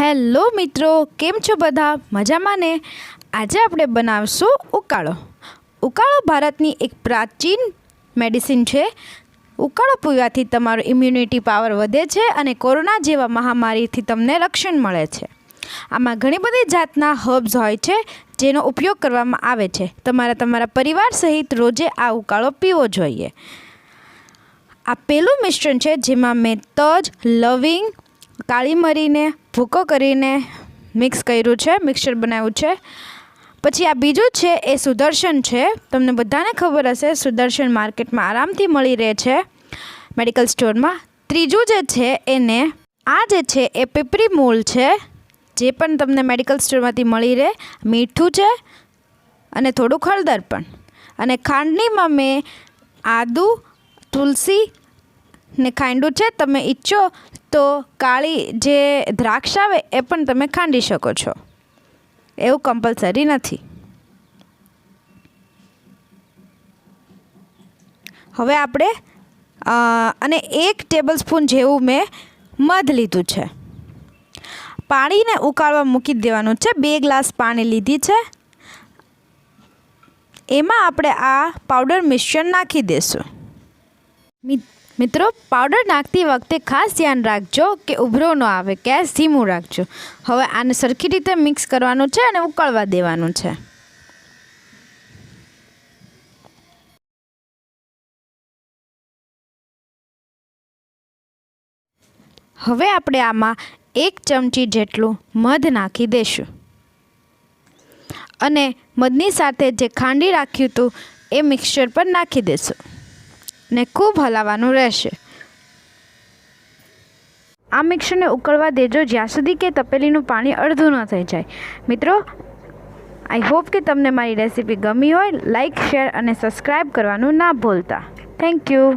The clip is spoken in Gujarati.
હેલો મિત્રો, કેમ છો બધા? મજામાં ને? આજે આપણે બનાવશું ઉકાળો. ઉકાળો ભારતની એક પ્રાચીન મેડિસિન છે. ઉકાળો પીવાથી તમારો ઇમ્યુનિટી પાવર વધે છે અને કોરોના જેવા મહામારીથી તમને રક્ષણ મળે છે. આમાં ઘણી બધી જાતના હર્બ્સ હોય છે જેનો ઉપયોગ કરવામાં આવે છે. તમારા પરિવાર સહિત રોજે આ ઉકાળો પીવો જોઈએ. આ પહેલું મિશ્રણ છે જેમાં મેં તજ, લવિંગ, કાળી મરીને ભૂકો કરીને મિક્સ કર્યું છે, મિક્સચર બનાવ્યું છે. પછી આ બીજું છે એ સુદર્શન છે. તમને બધાને ખબર હશે, સુદર્શન માર્કેટમાં આરામથી મળી રહે છે, મેડિકલ સ્ટોરમાં. ત્રીજું જે છે આ જે છે એ પીપરી મૂળ છે, જે પણ તમને મેડિકલ સ્ટોરમાંથી મળી રહે. મીઠું છે અને થોડુંક હળદર પણ. અને ખાંડનીમાં મેં આદુ, તુલસી ને ખાંડું છે. તમે ઈચ્છો તો કાળી જે દ્રાક્ષ આવે એ પણ તમે ખાંડી શકો છો, એવું કમ્પલસરી નથી. હવે આપણે અને 1 ટેબલ સ્પૂન જેવું મેં મધ લીધું છે. પાણીને ઉકાળવા મૂકી દેવાનું છે. 2 ગ્લાસ પાણી લીધી છે. એમાં આપણે આ પાવડર મિશ્રણ નાખી દઈશું. મિત્રો, પાવડર નાખતી વખતે ખાસ ધ્યાન રાખજો કે ઉભરો ન આવે. ગેસ ધીમું રાખજો. હવે આને સરખી રીતે મિક્સ કરવાનું છે અને ઉકળવા દેવાનું છે. હવે આપણે આમાં 1 ચમચી જેટલું મધ નાખી દઈશું અને મધની સાથે જે ખાંડી રાખ્યું હતું એ મિક્સચર પર નાખી દઈશું ને ખૂબ હલાવવાનું રહેશે. આ મિક્સરને ઉકળવા દેજો જ્યાં સુધી કે તપેલીનું પાણી અડધું ન થઈ જાય. મિત્રો, આઈ હોપ કે તમને મારી રેસીપી ગમી હોય. લાઇક, શેર અને સબસ્ક્રાઈબ કરવાનું ના ભૂલતા. Thank you.